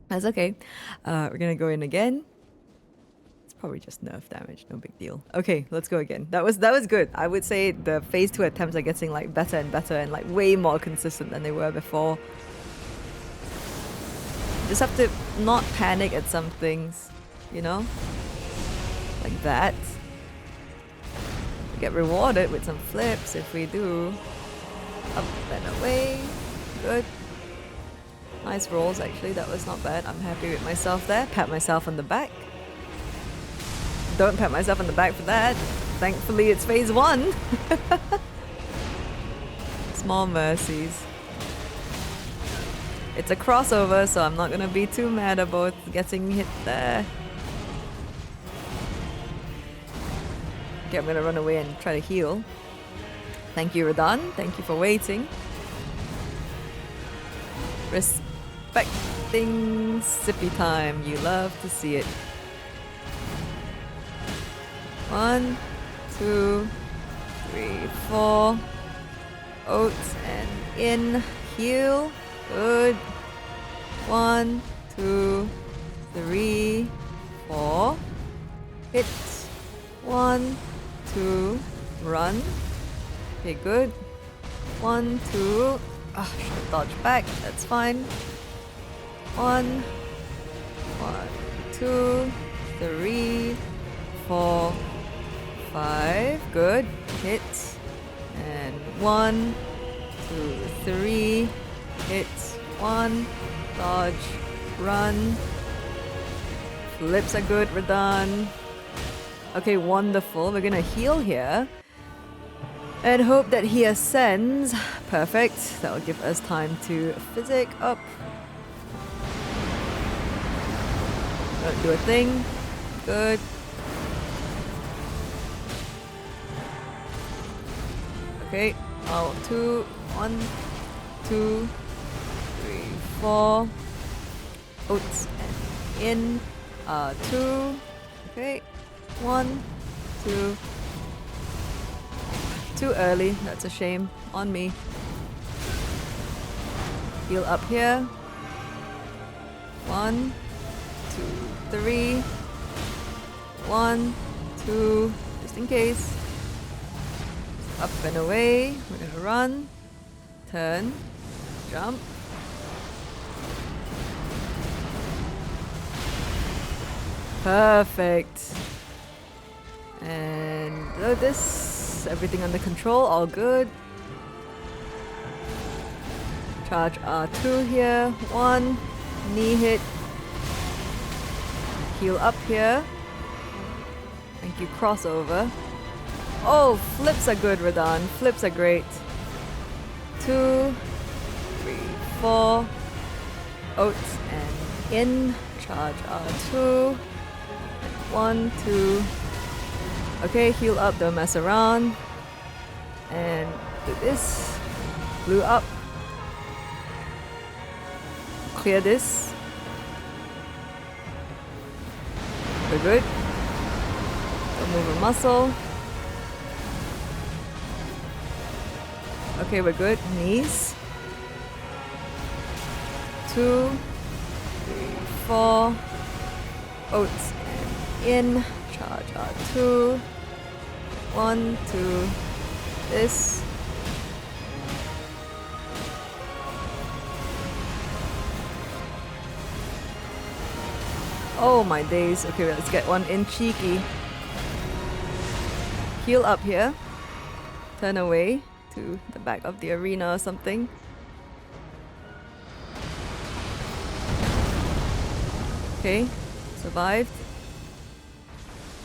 That's okay. We're gonna go in again. It's probably just nerf damage, no big deal. Okay, let's go again. That was good. I would say the phase 2 attempts are getting like better and better and like way more consistent than they were before. Just have to not panic at some things, you know? Like that. We get rewarded with some flips if we do. Up and away. Good. Nice rolls actually, that was not bad. I'm happy with myself there. Pat myself on the back. Don't pat myself on the back for that. Thankfully it's phase 1. Small mercies. It's a crossover, so I'm not gonna be too mad about getting hit there. Okay, I'm gonna run away and try to heal. Thank you, Radon. Thank you for waiting. Respecting sippy time. You love to see it. 1, 2, 3, 4. Oats and in. Heal. Good. 1, 2, 3, 4. Hit. 1, 2. Run. Okay, good. 1, 2. Ah, should have dodged back. That's fine. 1, 2, 3, 4, 5. Good. Hit. And 1, 2, 3. Hit. 1. Dodge. Run. Flips are good. We're done. Okay, wonderful. We're gonna heal here. And hope that he ascends. Perfect. That will give us time to physic up. Don't do a thing. Good. Okay. Oh, 2, 1, 2, 3, 4. Oats and in. 2. Okay. 1, 2. Too early. That's a shame. On me. Heal up here. 1, 2, 3. 1, 2. Just in case. Up and away. We're gonna run. Turn. Jump. Perfect. And this, everything under control, all good. Charge R2 here. 1. Knee hit. Heal up here. Thank you, crossover. Oh, flips are good, Radon. Flips are great. 2, 3, 4. Oats and in. Charge R2. 1, 2. Okay, heal up, don't mess around. And do this. Blue up. Clear this. We're good. Don't move a muscle. Okay, we're good. Knees. 2, 3, 4. Oats and in. Charge R2. 1, 2. This. Oh my days. Okay, let's get one in cheeky. Heal up here. Turn away to the back of the arena or something. Okay, survived.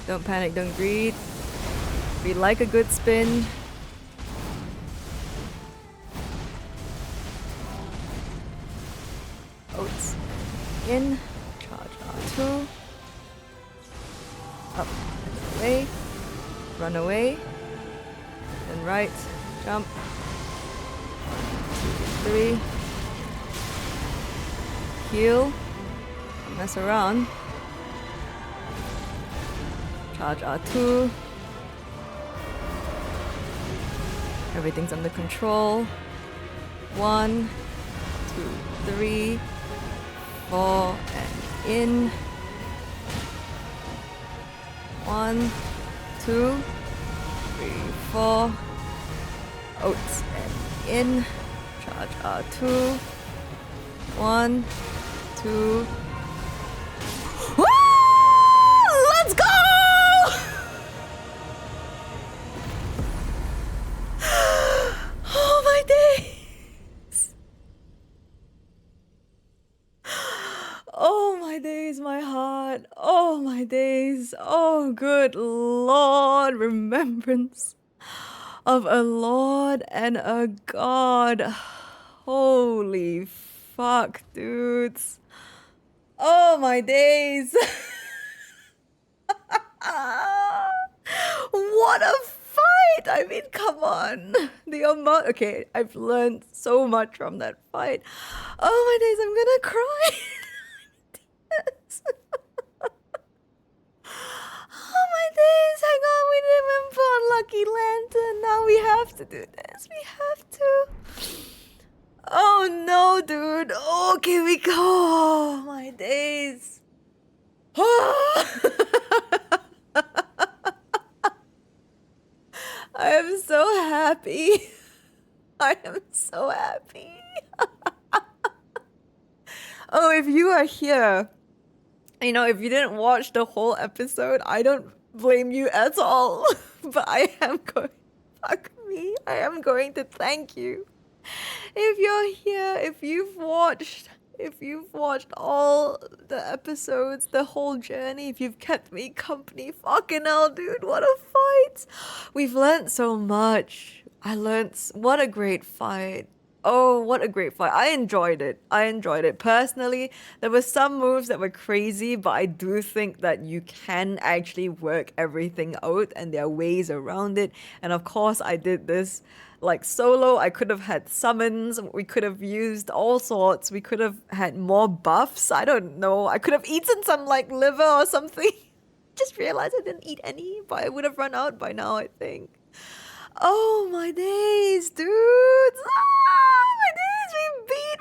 Don't panic, don't greed. We like a good spin. Oats in. Charge R2. Up and away. Run away. Then right. Jump. 1, 2, 3. Heal. Don't mess around. Charge R2. Everything's under control. 1, 2, 3, 4 and in. 1, 2, 3, 4. Oats and in. Charge R2. 1, 2. Woo! Let's go! Oh my days! Oh my days, my heart. Oh my days. Oh good Lord, remembrance of a Lord and a God. Holy fuck, dudes. Oh my days. What a fight! I mean, come on. The amount. Okay, I've learned so much from that fight. Oh my days, I'm gonna cry. Oh my days, hang on, we didn't even put Lucky Lantern. Now we have to do this. We have to. Oh no, dude. Oh, here we go. Oh, my days. I am so happy. I am so happy. Oh, if you are here, you know, if you didn't watch the whole episode, I don't blame you at all. But I am going, fuck me, I am going to thank you. If you're here, if you've watched all the episodes, the whole journey, if you've kept me company, fucking hell, dude, what a fight. We've learned so much. What a great fight. Oh, what a great fight. I enjoyed it. Personally, there were some moves that were crazy, but I do think that you can actually work everything out and there are ways around it. And of course, I did this like solo. I could have had summons. We could have used all sorts. We could have had more buffs. I don't know. I could have eaten some like liver or something. Just realized I didn't eat any, but I would have run out by now, I think. Oh my days, dudes! Ah, my days, we beat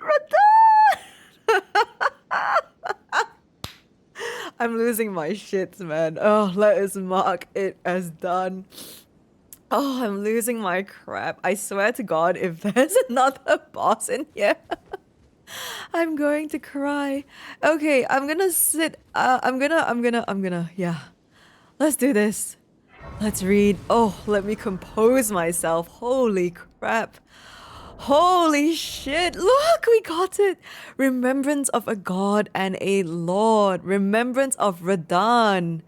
Radon! I'm losing my shits, man. Oh, let us mark it as done. Oh, I'm losing my crap. I swear to God, if there's another boss in here, I'm going to cry. Okay, I'm gonna sit. Yeah. Let's do this. Let's read. Oh, let me compose myself. Holy crap. Holy shit. Look, we got it. Remembrance of a god and a lord. Remembrance of Radon.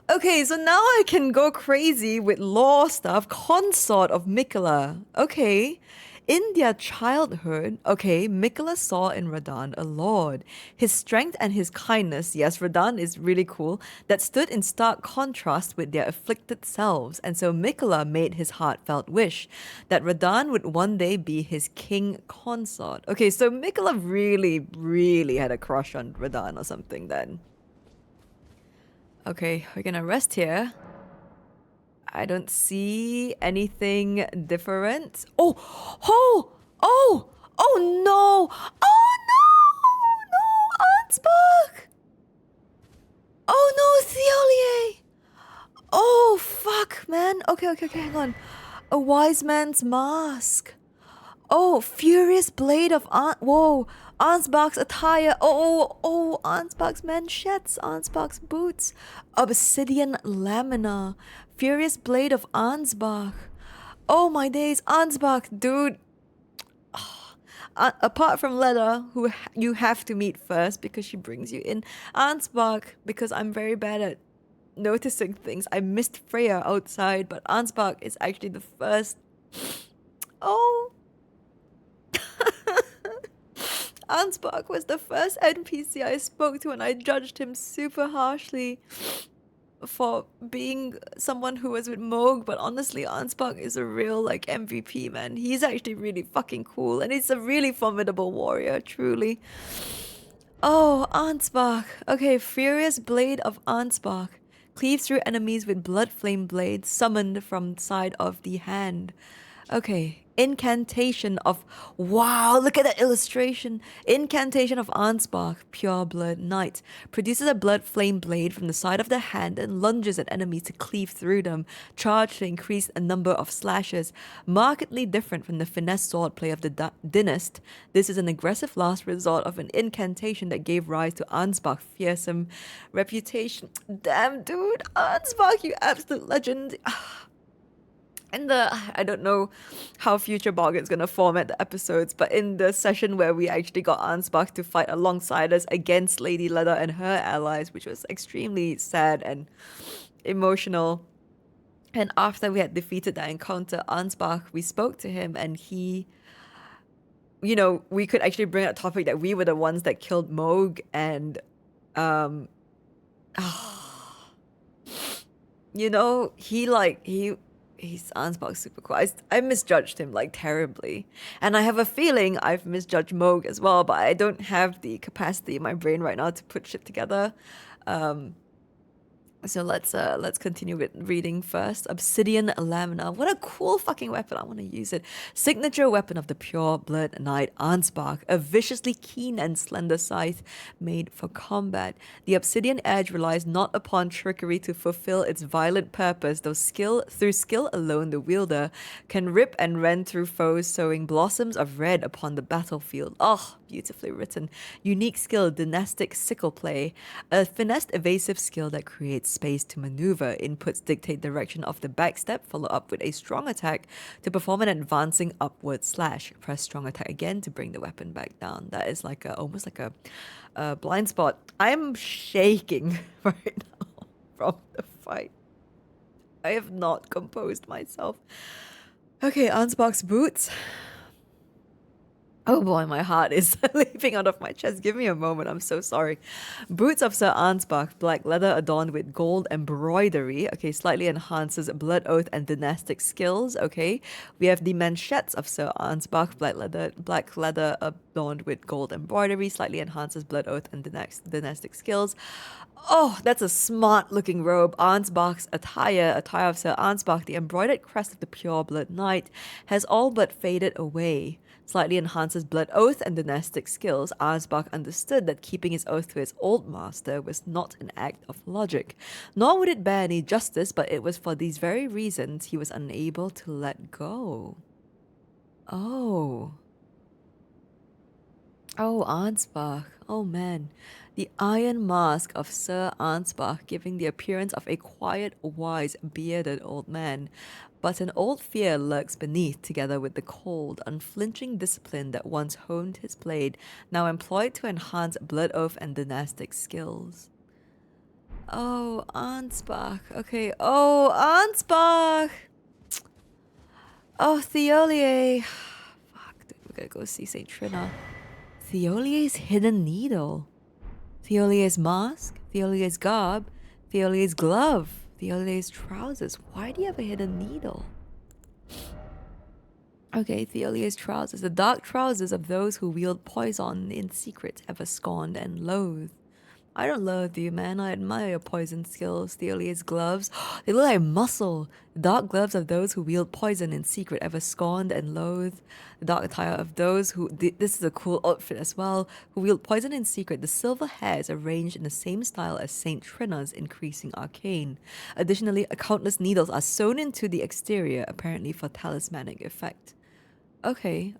Okay, so now I can go crazy with law stuff. Consort of Mikola. Okay. In their childhood, okay, Mikola saw in Radon a lord. His strength and his kindness, yes, Radon is really cool, that stood in stark contrast with their afflicted selves. And so Mikola made his heartfelt wish that Radon would one day be his king consort. Okay, so Mikola really, really had a crush on Radon or something then. Okay, we're gonna rest here. I don't see anything different. Oh, oh, oh, oh no, oh no, Ansbach. Oh no, Thiollier. Oh fuck, man. Okay, hang on. A wise man's mask. Oh, furious blade of whoa, Ansbach's attire. Oh, Ansbach's manchettes, Ansbach's boots. Obsidian lamina. Furious blade of Ansbach. Oh my days, Ansbach, dude. Apart from Leda, who you have to meet first because she brings you in. Ansbach, because I'm very bad at noticing things. I missed Freya outside, but Ansbach is actually the first. Oh. Ansbach was the first NPC I spoke to and I judged him super harshly for being someone who was with Moog, but honestly Ansbach is a real like MVP, man. He's actually really fucking cool and he's a really formidable warrior, truly. Oh, Ansbach. Okay, Furious Blade of Ansbach. Cleaves through enemies with blood flame blades summoned from side of the hand. Okay, Incantation of... Wow, look at that illustration. Incantation of Ansbach, Pure Blood Knight. Produces a blood flame blade from the side of the hand and lunges at enemies to cleave through them. Charge to increase a number of slashes. Markedly different from the finesse swordplay of the Dynast, this is an aggressive last resort of an incantation that gave rise to Ansbach's fearsome reputation. Damn, dude. Ansbach, you absolute legend. In the, I don't know how future Boggit's gonna format the episodes, but in the session where we actually got Ansbach to fight alongside us against Lady Leather and her allies, which was extremely sad and emotional. And after we had defeated that encounter, Ansbach, we spoke to him and he, you know, we could actually bring up a topic that we were the ones that killed Moog and, you know, he's Ansbach's super cool. I misjudged him like terribly. And I have a feeling I've misjudged Moog as well, but I don't have the capacity in my brain right now to put shit together. So let's continue with reading first. Obsidian Lamina. What a cool fucking weapon. I want to use it. Signature weapon of the Pure Blood Knight Ansbach. A viciously keen and slender scythe made for combat. The obsidian edge relies not upon trickery to fulfill its violent purpose, though through skill alone the wielder can rip and rend through foes, sowing blossoms of red upon the battlefield. Oh, beautifully written. Unique skill, dynastic sickle play. A finessed evasive skill that creates space to maneuver. Inputs dictate direction of the backstep, follow up with a strong attack to perform an advancing upward slash. Press strong attack again to bring the weapon back down. That is like almost like a blind spot. I'm shaking right now from the fight. I have not composed myself. Okay, Ansbach's boots. Oh boy, my heart is leaping out of my chest. Give me a moment, I'm so sorry. Boots of Sir Ansbach, black leather adorned with gold embroidery. Okay, slightly enhances blood oath and dynastic skills. Okay, we have the manchettes of Sir Ansbach, black leather adorned with gold embroidery, slightly enhances blood oath and dynastic skills. Oh, that's a smart looking robe. Ansbach's attire of Sir Ansbach, the embroidered crest of the Pure Blood Knight, has all but faded away. Slightly enhances blood oath and dynastic skills. Ansbach understood that keeping his oath to his old master was not an act of logic, nor would it bear any justice, but it was for these very reasons he was unable to let go. Oh, Ansbach. Oh man. The iron mask of Sir Ansbach, giving the appearance of a quiet, wise, bearded old man. But an old fear lurks beneath, together with the cold, unflinching discipline that once honed his blade, now employed to enhance blood oath and dynastic skills. Oh, Ansbach. Okay. Oh, Ansbach! Oh, Thiollier. Fuck, dude, we gotta go see St. Trina. Thiollier's hidden needle. Thiollier's mask. Thiollier's garb. Thiollier's glove. Thiollier's trousers. Why do you have a hidden needle? Okay, Thiollier's trousers. The dark trousers of those who wield poison in secret, ever scorned and loathed. I don't loathe you, man. I admire your poison skills. Thiollier's gloves. They look like muscle. The dark gloves of those who wield poison in secret, ever scorned and loathed. The dark attire of those who... This is a cool outfit as well. Who wield poison in secret. The silver hair is arranged in the same style as Saint Trina's increasing arcane. Additionally, countless needles are sewn into the exterior, apparently for talismanic effect. Okay.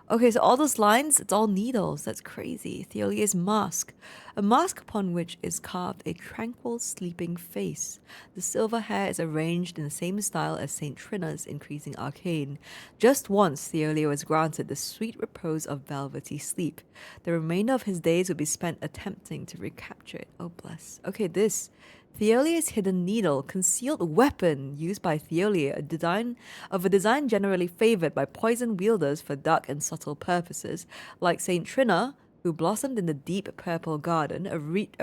Okay, so all those lines, it's all needles. That's crazy. Thiollier's mask. A mask upon which is carved a tranquil, sleeping face. The silver hair is arranged in the same style as St. Trina's increasing arcane. Just once, Thiollier was granted the sweet repose of velvety sleep. The remainder of his days would be spent attempting to recapture it. Oh, bless. Okay, this. Thiollier's hidden needle, concealed weapon used by Thiollier, a design generally favored by poison wielders for dark and subtle purposes. Like Saint Trina, who blossomed in the deep purple garden, a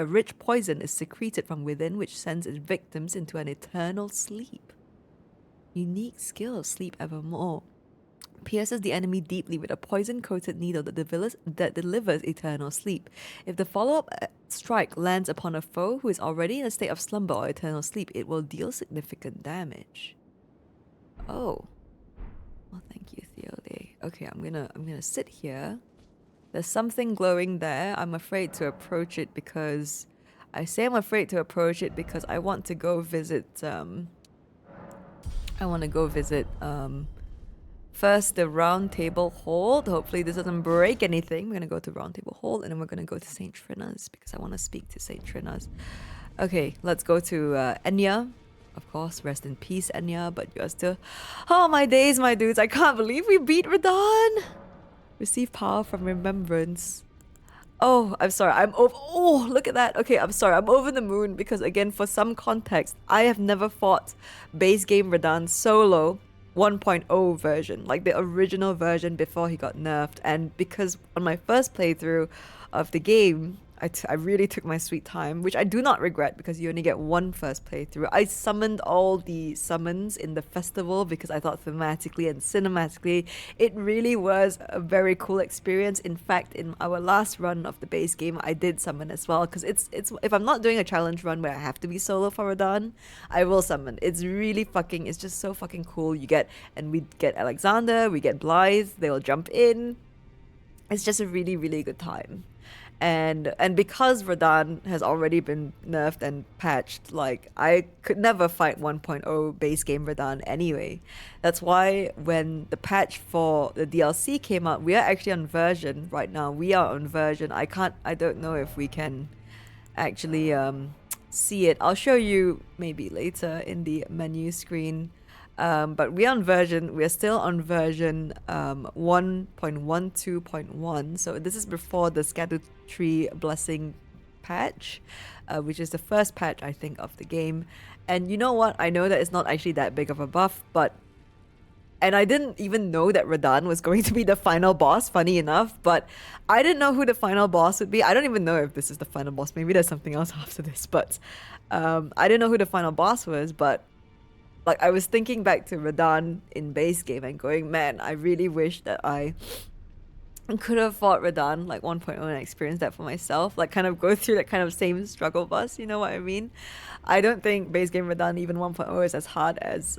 rich poison is secreted from within which sends its victims into an eternal sleep. Unique skill of sleep evermore. Pierces the enemy deeply with a poison-coated needle that delivers eternal sleep. If the follow-up strike lands upon a foe who is already in a state of slumber or eternal sleep, it will deal significant damage. Oh. Oh, thank you, Thiollier. Okay, I'm gonna sit here. There's something glowing there. I'm afraid to approach it because I say I'm afraid to approach it because I want to go visit I want to go visit first the Roundtable Hold. Hopefully this doesn't break anything. We're gonna go to Roundtable Hold and then we're gonna go to Saint Trina's because I want to speak to Saint Trina's. Okay, let's go to Enya. Of course, rest in peace, Enya, but you're still... Oh, my days, my dudes. I can't believe we beat Radahn. Receive power from remembrance. Oh, I'm sorry. I'm over... Oh, look at that. Okay, I'm sorry. I'm over the moon because, again, for some context, I have never fought base game Radahn solo 1.0 version, like the original version before he got nerfed. And because on my first playthrough of the game, I really took my sweet time, which I do not regret because you only get one first playthrough. I summoned all the summons in the festival because I thought thematically and cinematically it really was a very cool experience. In fact, in our last run of the base game, I did summon as well because it's if I'm not doing a challenge run where I have to be solo for Radahn, I will summon. It's really fucking, it's just so fucking cool. You get, and we get Alexander, we get Blythe, they'll jump in. It's just a really, really good time. And because Radahn has already been nerfed and patched, like, I could never fight 1.0 base game Radahn anyway. That's why when the patch for the DLC came out, we are actually on version right now. We are on version. I don't know if we can actually see it. I'll show you maybe later in the menu screen. But we're still on version 1.12.1. So this is before the Erdtree blessing patch, which is the first patch, I think, of the game. And you know what? I know that it's not actually that big of a buff, and I didn't even know that Radahn was going to be the final boss, funny enough, but I didn't know who the final boss would be. I don't even know if this is the final boss. Maybe there's something else after this, but I didn't know who the final boss was, but like, I was thinking back to Radahn in base game and going, man, I really wish that I could have fought Radahn like 1.0 and experienced that for myself. Like, kind of go through that kind of same struggle bus, you know what I mean? I don't think base game Radahn, even 1.0, is as hard as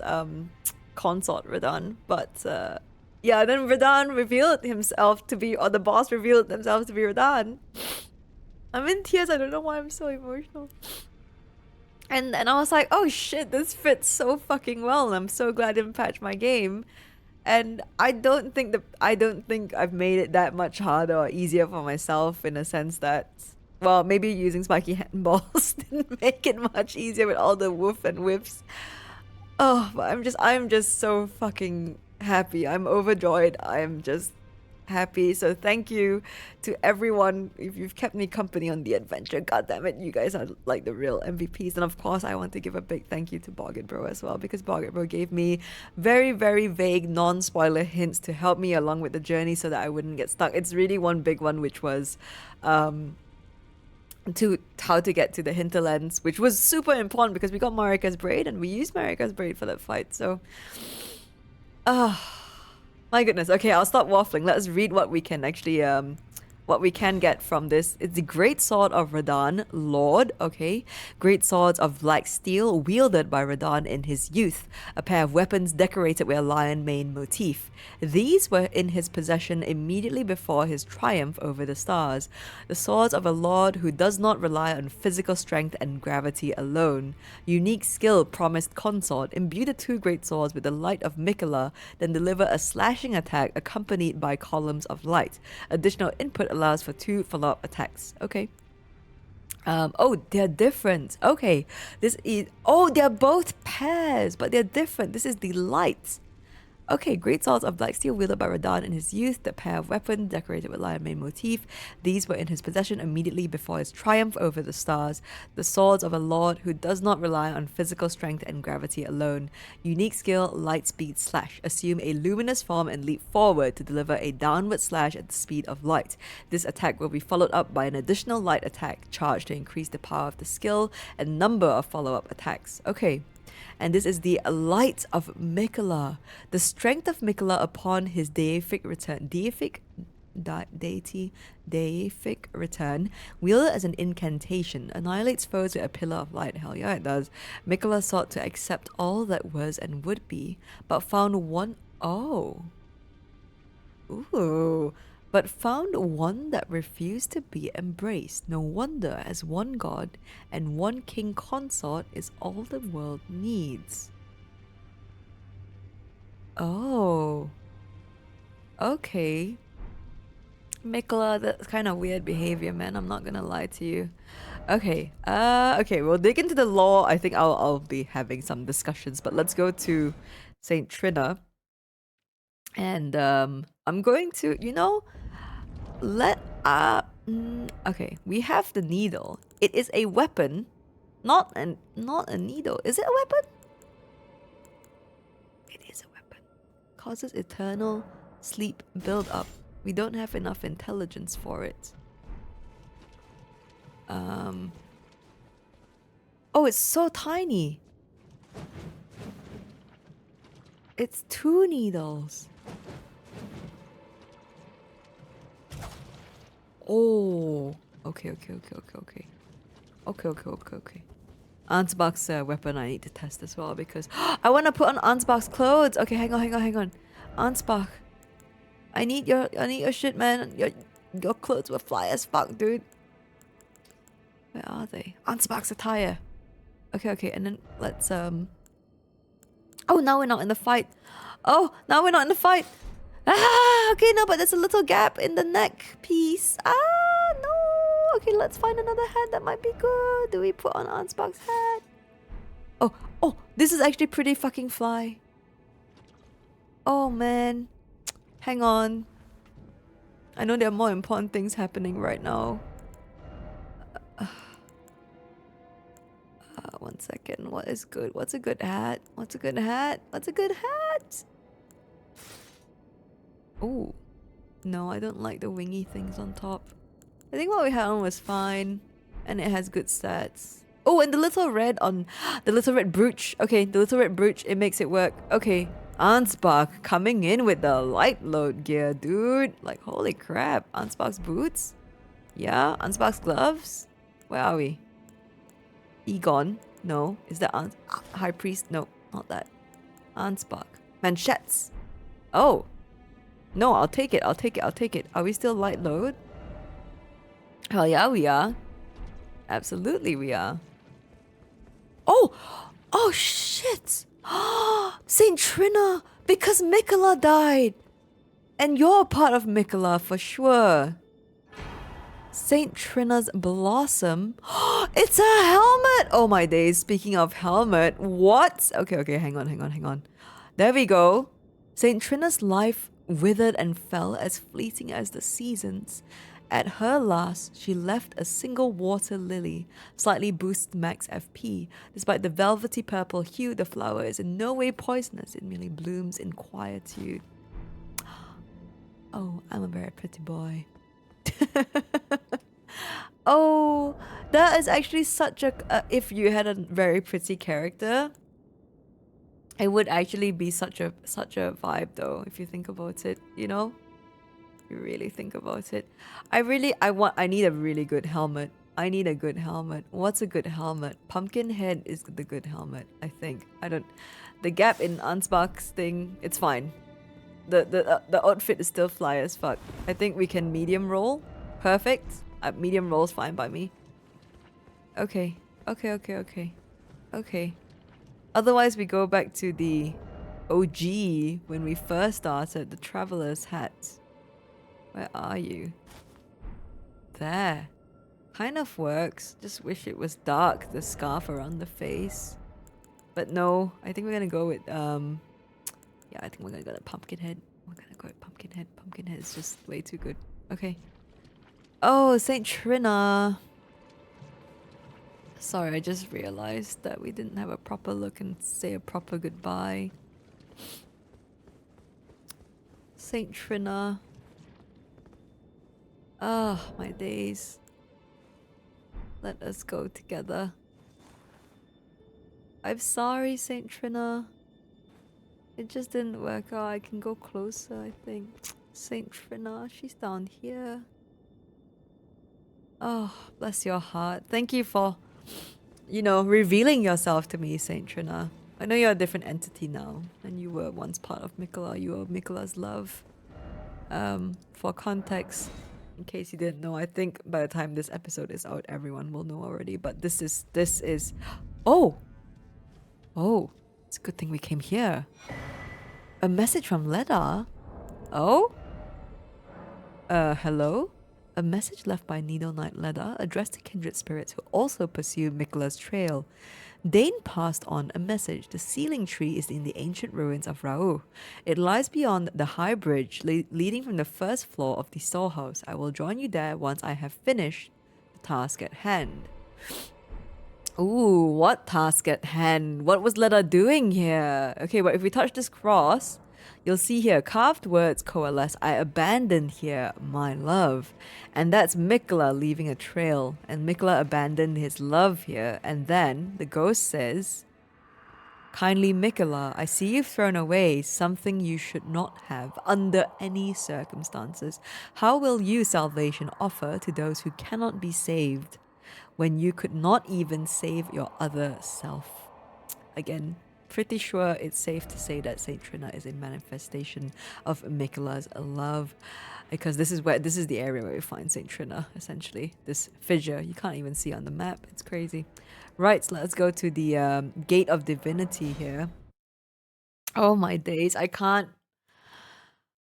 consort Radahn. But yeah, then Radahn revealed himself to be, or the boss revealed themselves to be Radahn. I'm in tears. I don't know why I'm so emotional. And I was like, oh shit, this fits so fucking well, and I'm so glad I didn't patch my game. And I don't think I've made it that much harder or easier for myself, in a sense that, well, maybe using spiky handballs didn't make it much easier with all the woof and whips. Oh, but I'm just so fucking happy. I'm overjoyed. I'm just happy. So thank you to everyone if you've kept me company on the adventure. God damn it, you guys are like the real MVPs. And of course, I want to give a big thank you to Boggit Bro as well, because Boggit Bro gave me very, very vague non-spoiler hints to help me along with the journey so that I wouldn't get stuck. It's really one big one, which was to how to get to the hinterlands, which was super important because we got Marika's braid and we used Marika's braid for that fight. So my goodness. Okay, I'll stop waffling. Let's read what we can actually what we can get from this. It's the Great Sword of Radahn, Lord, okay? Great Swords of Black Steel, wielded by Radahn in his youth. A pair of weapons decorated with a lion mane motif. These were in his possession immediately before his triumph over the stars. The swords of a lord who does not rely on physical strength and gravity alone. Unique skill promised consort. Imbue the two great swords with the light of Mikola, then deliver a slashing attack accompanied by columns of light. Additional input allows for 2 follow-up attacks. Okay. Oh, they're different. Okay. This is... Oh, they're both pairs, but they're different. This is the light. Okay, Great Swords of Black Steel, wielded by Radahn in his youth, the pair of weapons decorated with lion mane motif. These were in his possession immediately before his triumph over the stars. The swords of a lord who does not rely on physical strength and gravity alone. Unique skill, light speed slash. Assume a luminous form and leap forward to deliver a downward slash at the speed of light. This attack will be followed up by an additional light attack charge to increase the power of the skill and number of follow-up attacks. Okay. And this is the Light of Mikola. The strength of Mikola upon his deific return. Deific return. Wielded as an incantation. Annihilates foes with a pillar of light. Hell yeah, it does. Mikola sought to accept all that was and would be, but found one Oh. Ooh. But found one that refused to be embraced. No wonder, as one god and one king consort is all the world needs. Oh. Okay. Mikola, that's kind of weird behavior, man. I'm not gonna lie to you. Okay. Okay, we'll dig into the lore. I think I'll be having some discussions, but let's go to Saint Trina. And I'm going to, okay, we have the needle. It is a weapon, not a needle. Is it a weapon? It is a weapon. Causes eternal sleep build up. We don't have enough intelligence for it. Oh, it's so tiny. It's 2 needles. Oh. Okay. Okay. Ansbach's weapon I need to test as well because I want to put on Ansbach's clothes. Okay, hang on. Ansbach, I need your shit, man. Your clothes will fly as fuck, dude. Where are they? Ansbach's attire. Okay, and then let's oh, now we're not in the fight. Okay, no, but there's a little gap in the neck piece. No. Okay, let's find another hat that might be good. Do we put on Ansbach's hat? Oh, this is actually pretty fucking fly. Oh, man. Hang on. I know there are more important things happening right now. 1 second. What is good? What's a good hat? Oh. No, I don't like the wingy things on top. I think what we had on was fine. And it has good stats. Oh, and the little red brooch. Okay, the little red brooch, it makes it work. Okay. Ansbach coming in with the light load gear, dude. Like, holy crap. Ansbach's boots? Yeah, Ansbach's gloves? Where are we? Egon? No. Is that High Priest? No, not that. Ansbach. Manchettes. Oh. No, I'll take it. Are we still light load? Hell yeah, we are. Absolutely we are. Oh shit! Saint Trina! Because Mikola died! And you're a part of Mikola for sure. Saint Trina's blossom. It's a helmet! Oh my days, speaking of helmet, what? Okay, hang on. There we go. Saint Trina's life withered and fell as fleeting as the seasons. At her last, she left a single water lily, slightly boosted max FP. Despite the velvety purple hue, the flower is in no way poisonous. It merely blooms in quietude. Oh, I'm a very pretty boy. Oh, that is actually such a... if you had a very pretty character, it would actually be such a vibe though, if you think about it, you know? You really think about it. I need a really good helmet. I need a good helmet. What's a good helmet? Pumpkinhead is the good helmet, I think. The gap in Ansbach's thing, it's fine. The outfit is still fly as fuck. I think we can medium roll. Perfect. Medium roll's fine by me. Okay. Otherwise we go back to the OG when we first started, the traveler's hat. Where are you? There. Kind of works. Just wish it was dark, the scarf around the face. But no, I think we're gonna go with, yeah, I think we're gonna go with Pumpkinhead. Pumpkinhead is just way too good. Okay. Oh, Saint Trina. Sorry, I just realized that we didn't have a proper look and say a proper goodbye. Saint Trina. Ah, my days. Let us go together. I'm sorry, Saint Trina. It just didn't work out. I can go closer, I think. Saint Trina, she's down here. Oh, bless your heart. Thank you for, revealing yourself to me, Saint Trina. I know you're a different entity now, and you were once part of Mikola. You were Mikola's love. For context, in case you didn't know, I think by the time this episode is out, everyone will know already. But this is. Oh, oh, it's a good thing we came here. A message from Leda. Oh, hello. A message left by Needle Knight Leda addressed to kindred spirits who also pursue Mikola's trail. Dane passed on a message. The sealing tree is in the ancient ruins of Rau. It lies beyond the high bridge leading from the first floor of the storehouse. I will join you there once I have finished the task at hand. Ooh, what task at hand? What was Leda doing here? Okay, but if we touch this cross, you'll see here, carved words coalesce. I abandoned here my love. And that's Mikola leaving a trail. And Mikola abandoned his love here. And then the ghost says, kindly Mikola, I see you've thrown away something you should not have under any circumstances. How will you salvation offer to those who cannot be saved when you could not even save your other self? Again, pretty sure it's safe to say that Saint Trina is a manifestation of Mikola's love, because this is the area where we find Saint Trina, essentially. This fissure you can't even see on the map. It's crazy. Right, so let's go to the Gate of Divinity here. Oh my days, I can't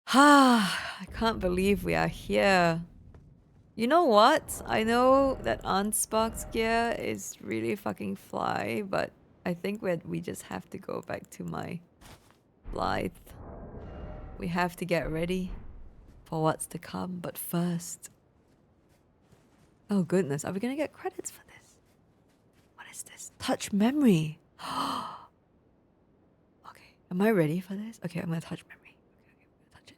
I can't believe we are here. You know what? I know that Ansbach's gear is really fucking fly, but I think we just have to go back to my Blythe. We have to get ready for what's to come, but first... Oh goodness, are we gonna get credits for this? What is this? Touch memory! Okay, am I ready for this? Okay, I'm gonna touch memory. Okay, I'm gonna touch it.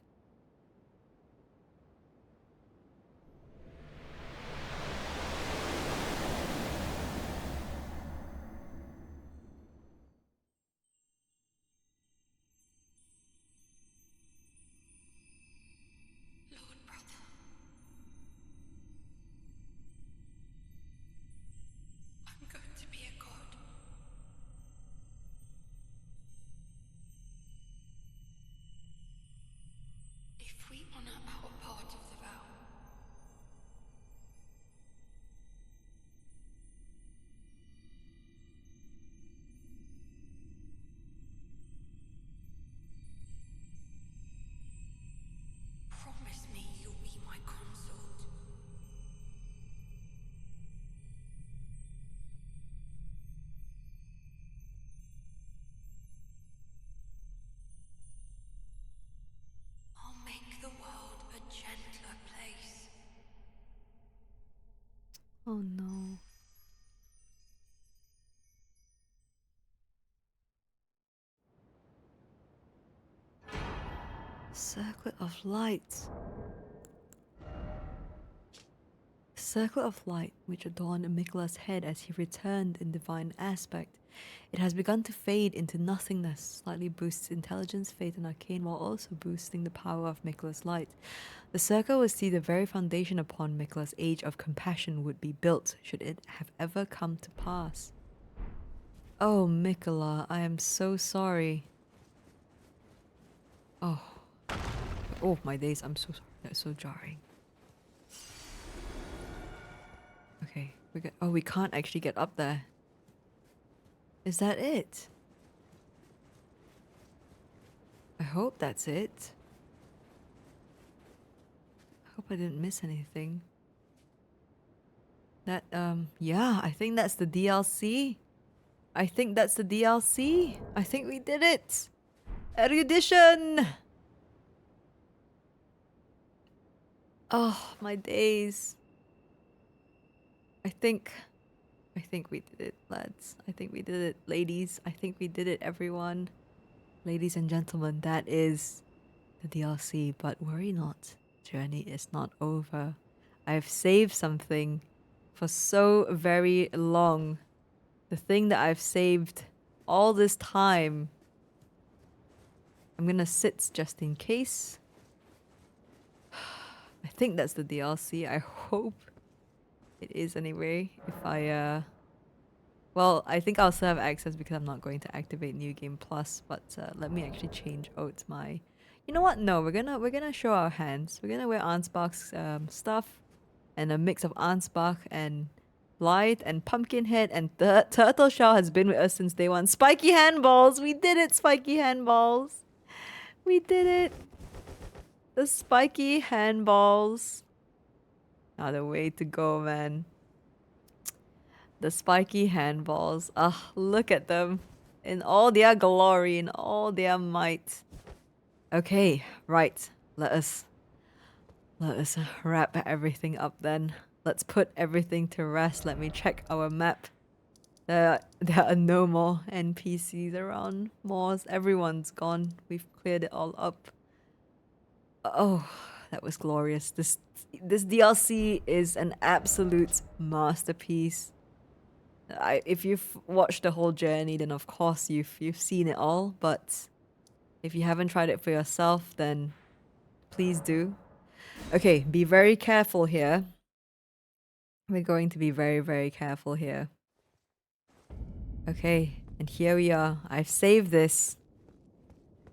Lord brother, I'm going to be a god. If we honor our part of the vow, promise me you'll be my consort. I'll make the world a gentler place. Oh no. Circlet of light. Circle of light which adorned Mikola's head as he returned in divine aspect. It has begun to fade into nothingness, slightly boosts intelligence, faith, and arcane, while also boosting the power of Mikola's light. The circle will see the very foundation upon Mikola's age of compassion would be built, should it have ever come to pass. Oh, Mikola, I am so sorry. Oh. Oh, my days, I'm so sorry. That's so jarring. Okay, we can't actually get up there. Is that it? I hope that's it. I hope I didn't miss anything. That, yeah, I think that's the DLC. I think that's the DLC. I think we did it. Erudition! Oh, my days. I think we did it, lads. I think we did it, ladies. I think we did it, everyone. Ladies and gentlemen, that is the DLC, but worry not. Journey is not over. I've saved something for so very long. The thing that I've saved all this time. I'm gonna sit just in case. I think that's the DLC. I hope it is anyway. If I Well, I think I'll still have access because I'm not going to activate New Game Plus. But let me actually change out my. You know what? No, we're gonna show our hands. We're gonna wear Ansbach's stuff, and a mix of Ansbach and Light and Pumpkinhead and Turtle Shell has been with us since day one. Spiky handballs, we did it! Spiky handballs, we did it. The spiky handballs are the way to go, man. The spiky handballs. Ah, look at them. In all their glory, in all their might. Okay, right. Let us wrap everything up then. Let's put everything to rest. Let me check our map. There are no more NPCs around. Moors, everyone's gone. We've cleared it all up. Oh, that was glorious. This DLC is an absolute masterpiece. If you've watched the whole journey, then of course you've seen it all. But if you haven't tried it for yourself, then please do. Okay, be very careful here. We're going to be very, very careful here. Okay, and here we are. I've saved this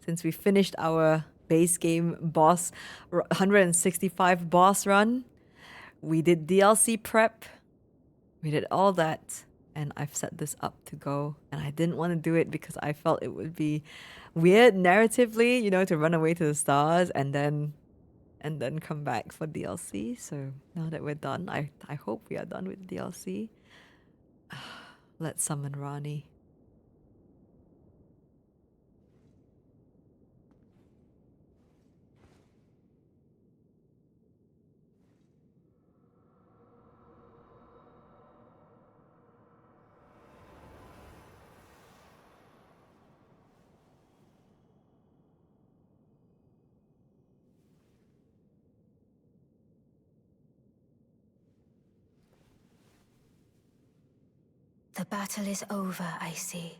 since we finished our base game boss 165 boss run. We did DLC prep. We did all that. And I've set this up to go. And I didn't want to do it because I felt it would be weird narratively, you know, to run away to the stars and then come back for DLC. So now that we're done, I hope we are done with DLC. Let's summon Ranni. The battle is over, I see.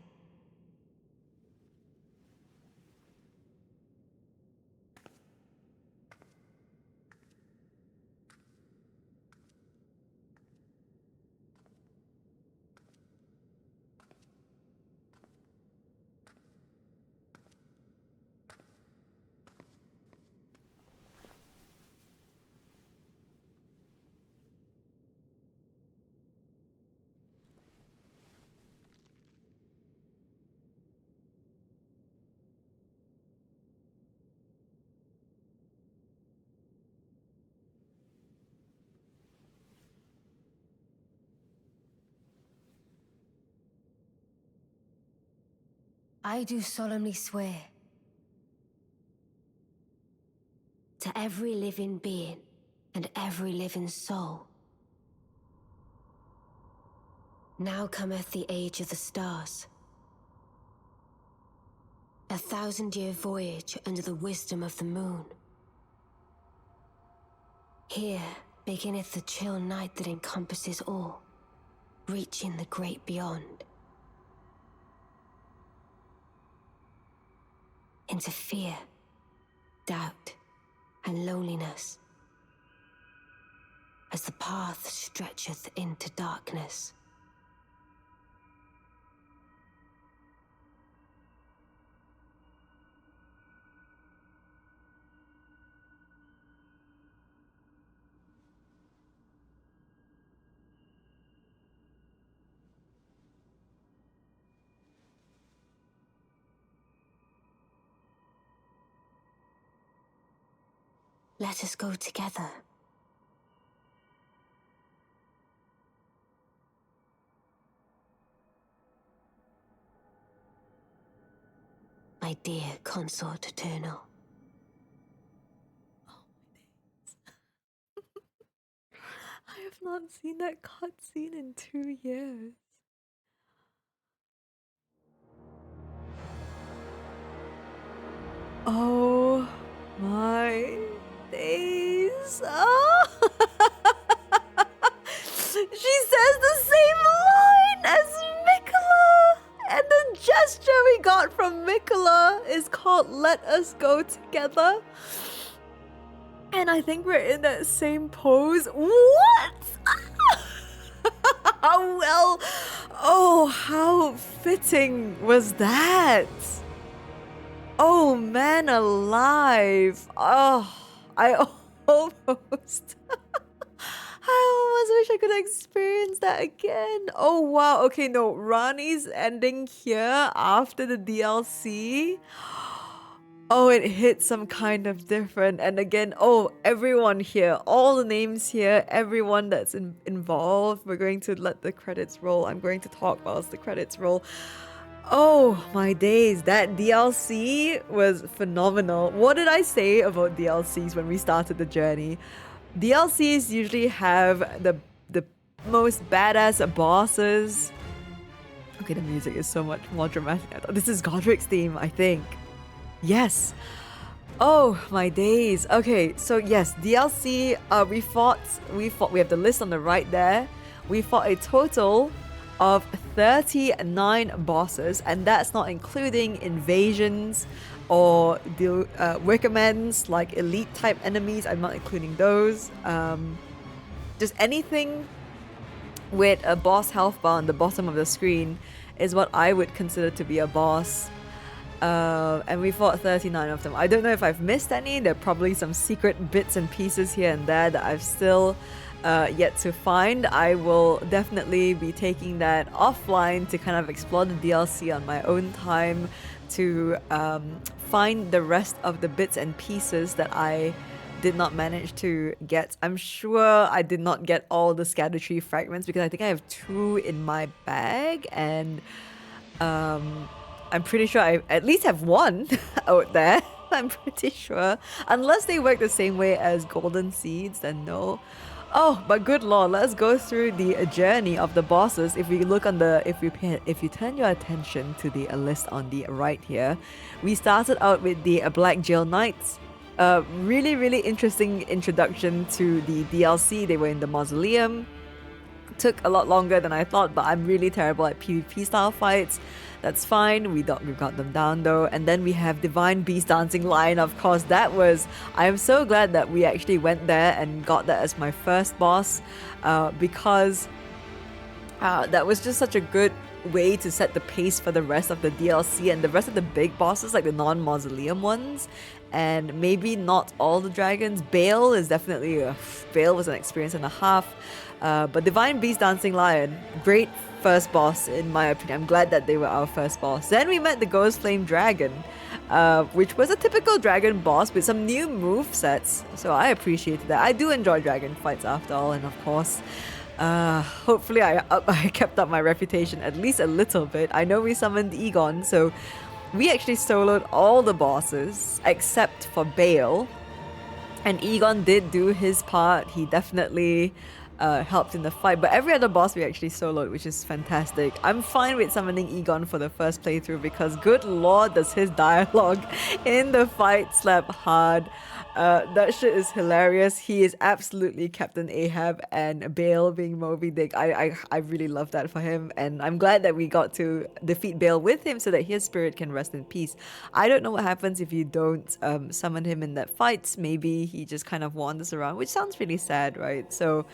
I do solemnly swear to every living being and every living soul. Now cometh the age of the stars. 1,000-year voyage under the wisdom of the moon. Here beginneth the chill night that encompasses all, reaching the great beyond. Into fear, doubt, and loneliness, as the path stretcheth into darkness. Let us go together. My dear consort eternal. Oh my days. I have not seen that cutscene in 2 years. Oh my days. Oh. She says the same line as Mikola. And the gesture we got from Mikola is called "Let Us Go Together." And I think we're in that same pose. What? Well, Oh, how fitting was that? Oh, man alive. Oh, I almost... I almost wish I could experience that again. Oh, wow. Okay, no. Ranni's ending here after the DLC. Oh, it hit some kind of different. And again, oh, everyone here, all the names here, everyone that's involved. We're going to let the credits roll. I'm going to talk whilst the credits roll. Oh, my days. That DLC was phenomenal. What did I say about DLCs when we started the journey? DLCs usually have the most badass bosses. Okay, the music is so much more dramatic. This is Godric's theme, I think. Yes. Oh, my days. Okay, so yes, DLC, we have the list on the right there. We fought a total of 39 bosses, and that's not including invasions or the recommends like elite type enemies. I'm not including those. Just anything with a boss health bar on the bottom of the screen is what I would consider to be a boss. And we fought 39 of them. I don't know if I've missed any. There are probably some secret bits and pieces here and there that I've still yet to find. I will definitely be taking that offline to kind of explore the DLC on my own time to find the rest of the bits and pieces that I did not manage to get. I'm sure I did not get all the Scadutree fragments because I think I have 2 in my bag, and I'm pretty sure I at least have 1 out there. I'm pretty sure. Unless they work the same way as golden seeds, then no. Oh, but good lord, let's go through the journey of the bosses. If we look on the, if you turn your attention to the list on the right here, we started out with the Black Jail Knights. Really interesting introduction to the DLC. They were in the mausoleum. Took a lot longer than I thought, but I'm really terrible at PvP style fights. That's fine. We got them down though. And then we have Divine Beast Dancing Lion. Of course, that was... I am so glad that we actually went there and got that as my first boss, because that was just such a good way to set the pace for the rest of the DLC and the rest of the big bosses, like the non-mausoleum ones, and maybe not all the dragons. Bale is definitely... Bale was an experience and a half. But Divine Beast Dancing Lion, great first boss in my opinion. I'm glad that they were our first boss. Then we met the Ghost Flame Dragon, which was a typical dragon boss with some new move sets, so I appreciated that. I do enjoy dragon fights after all, and of course, hopefully I kept up my reputation at least a little bit. I know we summoned Egon, so we actually soloed all the bosses except for Bale, and Egon did do his part. He definitely helped in the fight, but every other boss we actually soloed, which is fantastic. I'm fine with summoning Egon for the first playthrough because good lord does his dialogue in the fight slap hard. That shit is hilarious. He is absolutely Captain Ahab, and Bale being Moby Dick. I really love that for him, and I'm glad that we got to defeat Bale with him so that his spirit can rest in peace. I don't know what happens if you don't summon him in that fight. Maybe he just kind of wanders around, which sounds really sad, right? So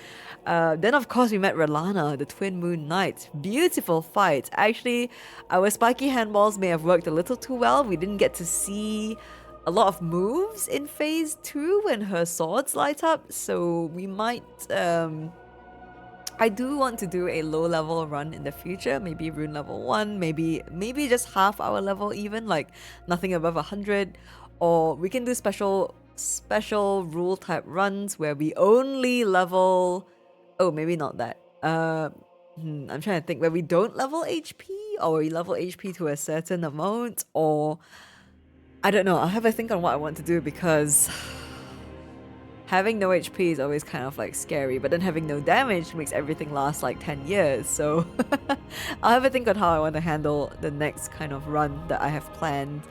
then of course we met Relana, the Twin Moon Knight. Beautiful fight. Actually, our spiky handballs may have worked a little too well. We didn't get to see a lot of moves in phase 2 when her swords light up, so we might I do want to do a low level run in the future, maybe rune level 1, maybe just half our level, even like nothing above 100, or we can do special rule type runs where we only level... oh, maybe not that. I'm trying to think, where we don't level HP, or we level HP to a certain amount, or I don't know. I'll have a think on what I want to do, because having no HP is always kind of like scary, but then having no damage makes everything last like 10 years. So I'll have a think on how I want to handle the next kind of run that I have planned.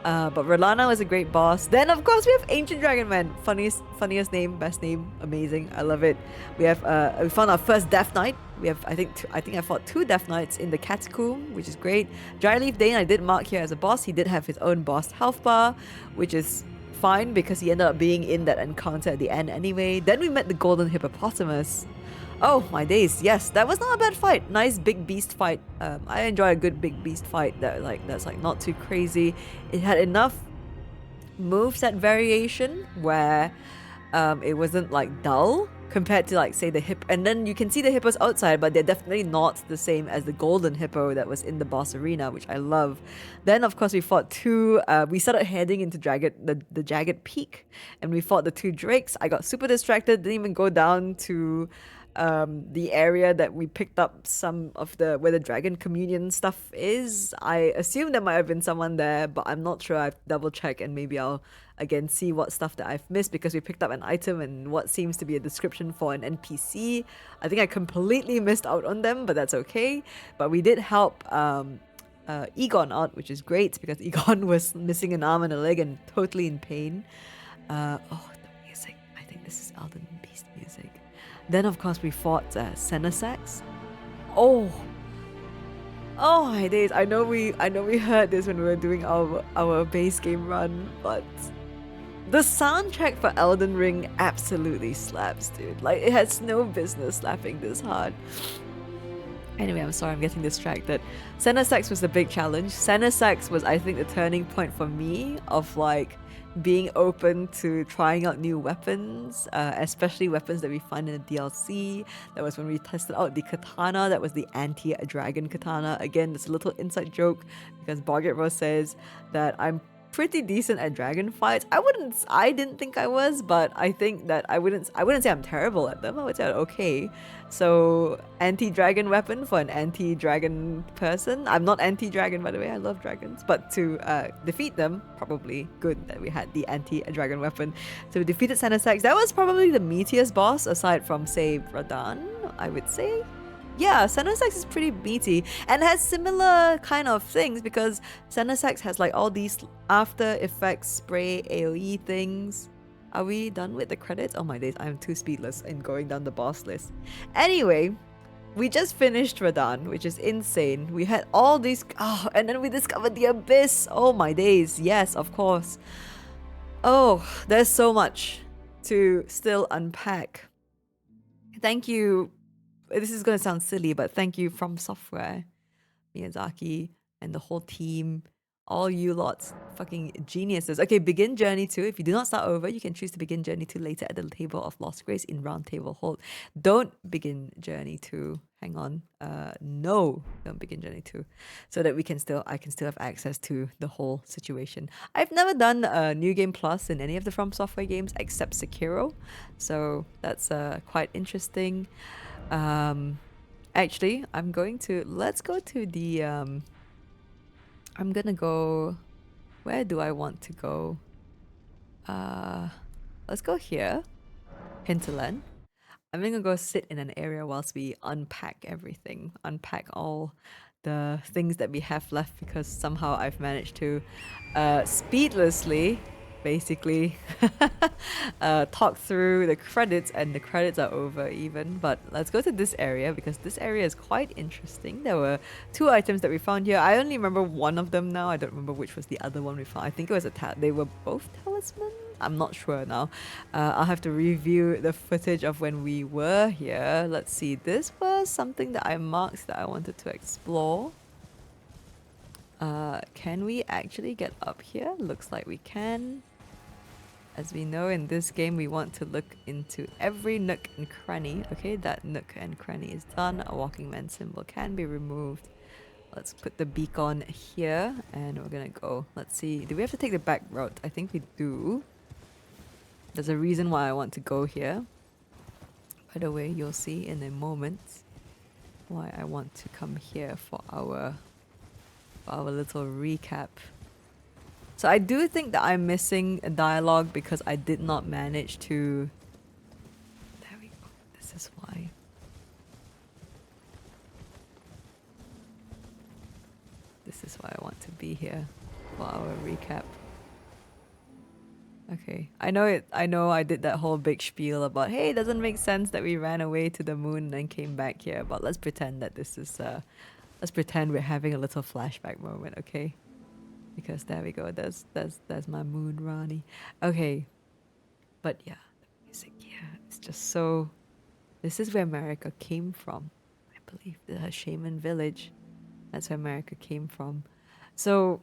But Rolana was a great boss. Then of course we have Ancient Dragon Man. Funniest name, best name, amazing. I love it. We have we found our first Death Knight. We have I think I fought 2 Death Knights in the Catacomb, which is great. Dryleaf Dane I did mark here as a boss. He did have his own boss health bar, which is fine because he ended up being in that encounter at the end anyway. Then we met the golden hippopotamus. Oh my days, yes, that was not a bad fight. Nice big beast fight. I enjoy a good big beast fight that's like not too crazy. It had enough moveset variation where it wasn't like dull compared to like say the hip, and then you can see the hippos outside, but they're definitely not the same as the golden hippo that was in the boss arena, which I love. Then of course we fought two, we started heading into the jagged peak, and we fought the two drakes. I got super distracted, didn't even go down to the area that we picked up some of the where the dragon communion stuff is. I assume there might have been someone there, but I'm not sure. I've double checked, and maybe I'll again see what stuff that I've missed because we picked up an item and what seems to be a description for an NPC. I think I completely missed out on them, but that's okay. But we did help Egon out, which is great because Egon was missing an arm and a leg and totally in pain. Oh, the music. I think this is Elden Beast music. Then of course we fought Senasax. Oh my days! I know we heard this when we were doing our base game run, but the soundtrack for Elden Ring absolutely slaps, dude. Like, it has no business slapping this hard. Anyway, I'm sorry, I'm getting distracted. Senasax was the big challenge. Senasax was, I think, the turning point for me of like being open to trying out new weapons, especially weapons that we find in the DLC. That was when we tested out the katana. That was the anti-dragon katana. Again, there's a little inside joke because Boggit Rose says that I'm pretty decent at dragon fights. I didn't think I was, but I think that I wouldn't say I'm terrible at them. I would say I'm okay. So anti-dragon weapon for an anti-dragon person. I'm not anti-dragon, by the way. I love dragons, but to defeat them, probably good that we had the anti-dragon weapon. So we defeated Senasax. That was probably the meatiest boss aside from say Radahn, I would say. Yeah, Senasax is pretty meaty and has similar kind of things because Senasax has like all these after effects spray AoE things. Are we done with the credits? Oh my days, I'm too speedless in going down the boss list. Anyway, we just finished Radahn, which is insane. We had all these, and then we discovered the Abyss. Oh my days, yes, of course. Oh, there's so much to still unpack. Thank you. This is going to sound silly, but thank you From Software, Miyazaki, and the whole team. All you lots, fucking geniuses. Okay, begin Journey 2. If you do not start over, you can choose to begin Journey 2 later at the Table of Lost Grace in Roundtable Hold. Don't begin Journey 2. Hang on. No, don't begin Journey 2. So that I can still have access to the whole situation. I've never done New Game Plus in any of the From Software games except Sekiro. So that's quite interesting. Actually, let's go to the, I'm gonna go, where do I want to go? Let's go here, Hinterland. I'm gonna go sit in an area whilst we unpack everything, unpack all the things that we have left because somehow I've managed to, speedlessly, basically talk through the credits, and the credits are over even. But let's go to this area because this area is quite interesting. There were two items that we found here. I only remember one of them now. I don't remember which was the other one we found. I think it was they were both talisman. I'm not sure now. I'll have to review the footage of when we were here. Let's see. This was something that I marked that I wanted to explore. Can we actually get up here? Looks like we can. As we know, in this game, we want to look into every nook and cranny. Okay, that nook and cranny is done. A walking man symbol can be removed. Let's put the beacon here, and we're gonna go. Let's see. Do we have to take the back route? I think we do. There's a reason why I want to go here. By the way, you'll see in a moment why I want to come here for our little recap. So I do think that I'm missing a dialogue because I did not manage to... There we go. This is why. This is why I want to be here for our recap. Okay. I know I did that whole big spiel about, hey, it doesn't make sense that we ran away to the moon and then came back here, but let's pretend that this is let's pretend we're having a little flashback moment, okay? because there we go. That's my moon, Rani. Okay, but yeah, the music here is just so. This is where America came from, I believe. The Shaman village. That's where America came from. So,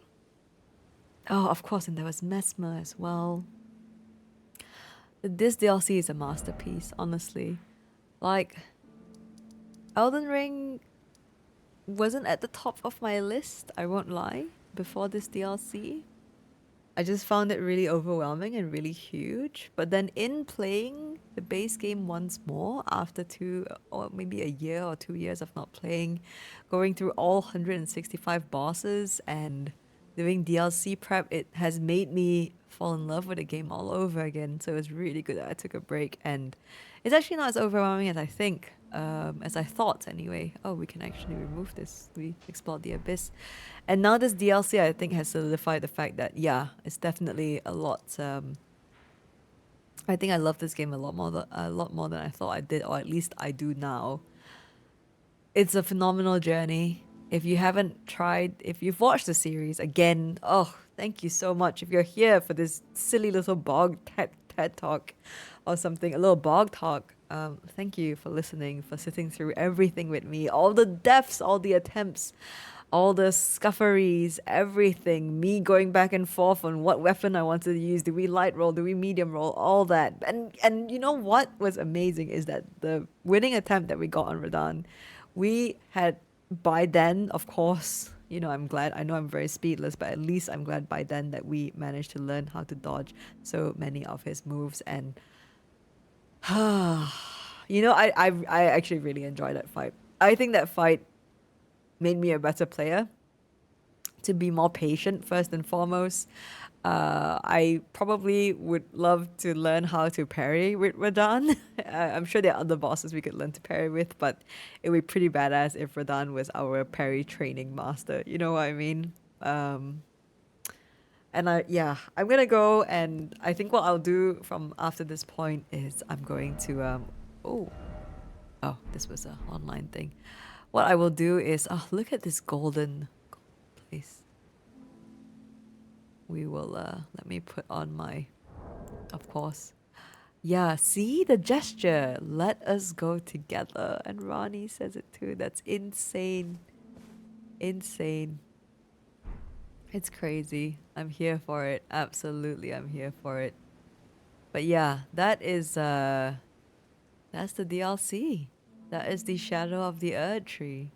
oh, of course, and there was Mesmer as well. This DLC is a masterpiece, honestly. Like, Elden Ring wasn't at the top of my list, I won't lie, before this DLC. I just found it really overwhelming and really huge. But then in playing the base game once more after 2 or maybe a year or 2 years of not playing, going through all 165 bosses and doing DLC prep, it has made me fall in love with the game all over again. So it was really good that I took a break, and it's actually not as overwhelming as I think, as I thought anyway. Oh, we can actually remove this. We explored the abyss. And now this DLC, I think, has solidified the fact that, yeah, it's definitely a lot. I think I love this game a lot more than I thought I did, or at least I do now. It's a phenomenal journey. If you haven't tried, if you've watched the series again, oh, thank you so much. If you're here for this silly little bog TED talk or something, a little bog talk, thank you for listening, for sitting through everything with me, all the deaths, all the attempts, all the scufferys, everything, me going back and forth on what weapon I wanted to use. Do we light roll? Do we medium roll? All that. And you know what was amazing is that the winning attempt that we got on Radahn, we had by then, of course, you know, I'm glad. I know I'm very speedless, but at least I'm glad by then that we managed to learn how to dodge so many of his moves. And you know, I actually really enjoyed that fight. I think that fight made me a better player, to be more patient first and foremost. I probably would love to learn how to parry with Radahn. I'm sure there are other bosses we could learn to parry with, but it would be pretty badass if Radahn was our parry training master. You know what I mean? Yeah, I'm gonna go, and I think what I'll do from after this point is I'm going to oh, this was an online thing. What I will do is, oh, look at this golden place. We will, let me put on my, of course. Yeah, see the gesture. Let us go together. And Ronnie says it too. That's insane. Insane. It's crazy. I'm here for it. Absolutely, I'm here for it. But yeah, that is, that's the DLC. That is the Shadow of the Erdtree.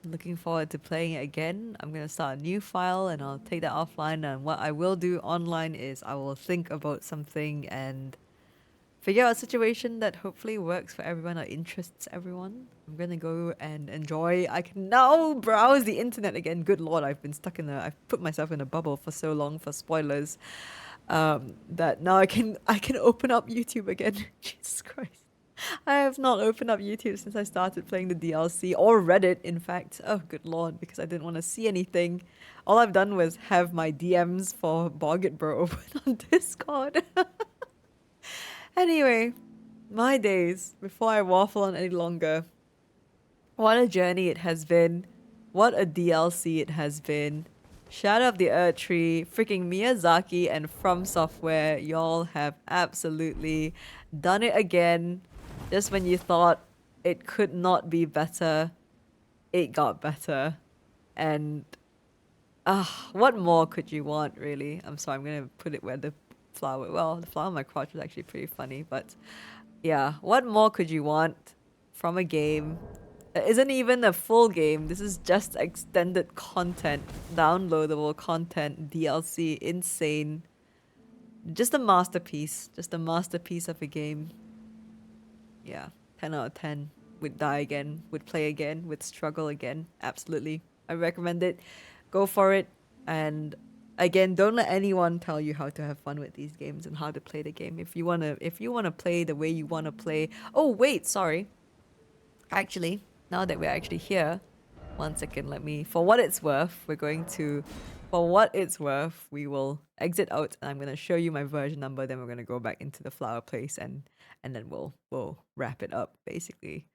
Looking forward to playing it again. I'm gonna start a new file and I'll take that offline. And what I will do online is I will think about something and figure out a situation that hopefully works for everyone or interests everyone. I'm gonna go and enjoy. I can now browse the internet again. Good lord, I've put myself in a bubble for so long for spoilers. That now I can open up YouTube again. Jesus Christ. I have not opened up YouTube since I started playing the DLC, or Reddit, in fact. Oh, good lord, because I didn't want to see anything. All I've done was have my DMs for Boggit Bro open on Discord. Anyway, my days, before I waffle on any longer. What a journey it has been. What a DLC it has been. Shadow of the Erdtree, freaking Miyazaki and From Software, y'all have absolutely done it again. Just when you thought it could not be better, it got better. And what more could you want, really? I'm sorry, I'm gonna put it where the flower, well, the flower on my crotch was actually pretty funny, but yeah, what more could you want from a game that isn't even a full game? This is just extended content, downloadable content, DLC, insane. Just a masterpiece. Just a masterpiece of a game. Yeah, 10 out of 10. Would die again, would play again, would struggle again. Absolutely. I recommend it. Go for it. And again, don't let anyone tell you how to have fun with these games and how to play the game. If you wanna play the way you wanna play. Oh wait, sorry. Actually, now that we're actually here, one second, for what it's worth, we will exit out and I'm going to show you my version number, then we're going to go back into the flower place and then we'll wrap it up, basically.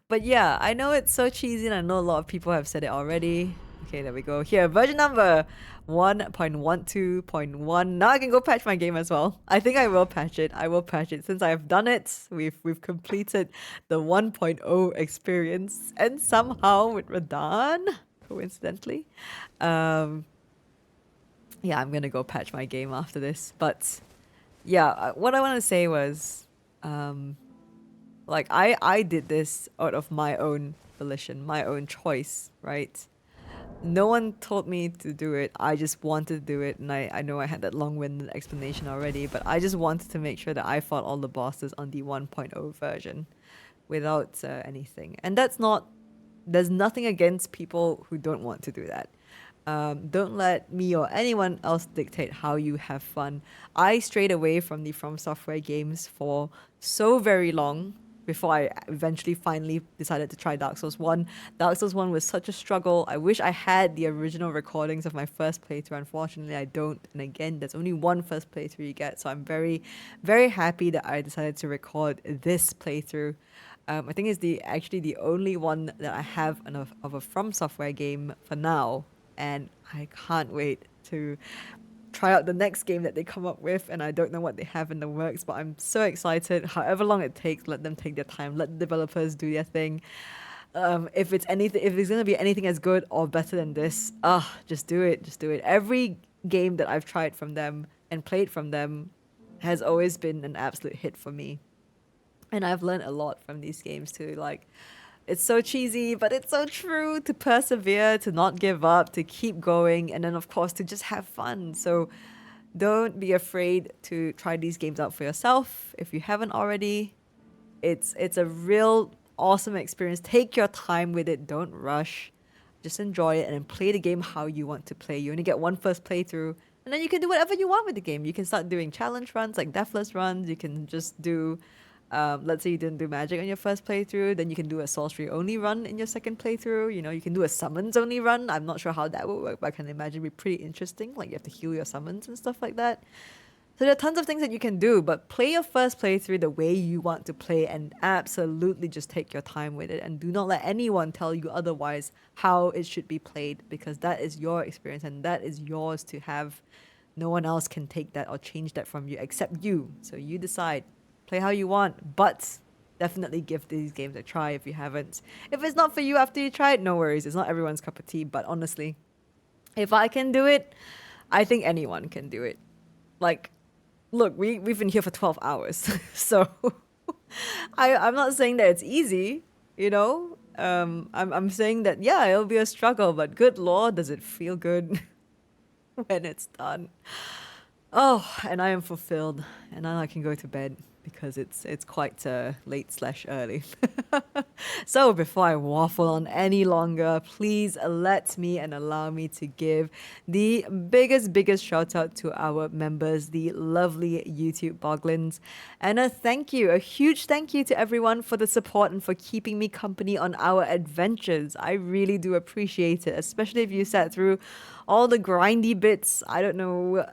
But yeah, I know it's so cheesy and I know a lot of people have said it already. Okay, there we go. Here, version number 1.12.1. Now I can go patch my game as well. I think I will patch it. I will patch it. Since I've done it, we've completed the 1.0 experience, and somehow with Radan, coincidentally. Yeah, I'm gonna go patch my game after this. But yeah, what I want to say was, like I did this out of my own volition, my own choice, right? No one told me to do it. I just wanted to do it, and I know I had that long-winded explanation already, but I just wanted to make sure that I fought all the bosses on the 1.0 version without anything. And that's not, there's nothing against people who don't want to do that. Don't let me or anyone else dictate how you have fun. I strayed away from the From Software games for so very long before I eventually finally decided to try Dark Souls 1. Dark Souls 1 was such a struggle. I wish I had the original recordings of my first playthrough. Unfortunately, I don't. And again, there's only one first playthrough you get. So I'm very, very happy that I decided to record this playthrough. I think it's actually the only one that I have of a From Software game for now. And I can't wait to try out the next game that they come up with, and I don't know what they have in the works, but I'm so excited. However long it takes, let them take their time, let the developers do their thing. If it's gonna be anything as good or better than this, just do it, just do it. Every game that I've tried from them and played from them has always been an absolute hit for me, and I've learned a lot from these games too. Like, it's so cheesy, but it's so true, to persevere, to not give up, to keep going, and then of course to just have fun. So don't be afraid to try these games out for yourself if you haven't already. It's a real awesome experience. Take your time with it, don't rush. Just enjoy it and then play the game how you want to play. You only get one first playthrough, and then you can do whatever you want with the game. You can start doing challenge runs, like deathless runs. You can just do let's say you didn't do magic on your first playthrough, then you can do a sorcery only run in your second playthrough. You know, you can do a summons only run. I'm not sure how that would work, but I can imagine it'd be pretty interesting. Like, you have to heal your summons and stuff like that. So there are tons of things that you can do, but play your first playthrough the way you want to play, and absolutely just take your time with it, and do not let anyone tell you otherwise how it should be played, because that is your experience and that is yours to have. No one else can take that or change that from you except you. So you decide. Play how you want, but definitely give these games a try if you haven't. If it's not for you after you try it, no worries. It's not everyone's cup of tea, but honestly, if I can do it, I think anyone can do it. Like, look, we've been here for 12 hours, so I'm not saying that it's easy, you know? I'm saying that, yeah, it'll be a struggle, but good lord, does it feel good when it's done. Oh, and I am fulfilled, and now I can go to bed because it's quite late/early. So before I waffle on any longer, please let me and allow me to give the biggest shout out to our members, the lovely YouTube boglins, and a huge thank you to everyone for the support and for keeping me company on our adventures. I really do appreciate it, especially if you sat through all the grindy bits. I don't know.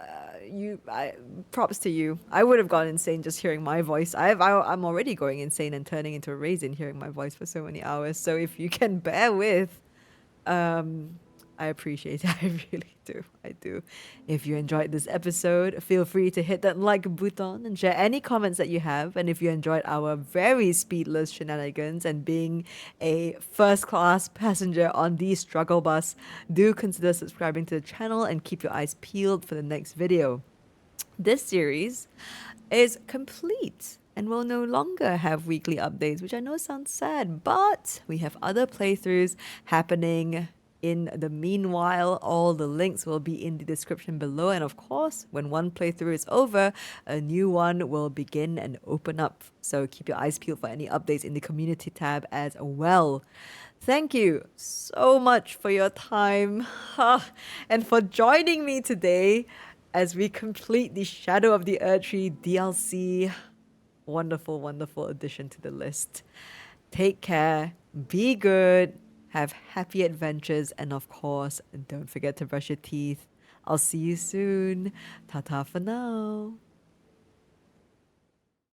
Props to you. I would have gone insane just hearing my voice. I'm already going insane and turning into a raisin hearing my voice for so many hours. So if you can bear with, I appreciate it. I really do. I do. If you enjoyed this episode, feel free to hit that like button and share any comments that you have. And if you enjoyed our very speedless shenanigans and being a first-class passenger on the struggle bus, do consider subscribing to the channel and keep your eyes peeled for the next video. This series is complete and will no longer have weekly updates, which I know sounds sad, but we have other playthroughs happening in the meanwhile. All the links will be in the description below, and of course, when one playthrough is over, a new one will begin and open up. So keep your eyes peeled for any updates in the community tab as well. Thank you so much for your time and for joining me today as we complete the Shadow of the Erdtree DLC. Wonderful, wonderful addition to the list. Take care, be good, have happy adventures, and of course, don't forget to brush your teeth. I'll see you soon. Ta-ta for now.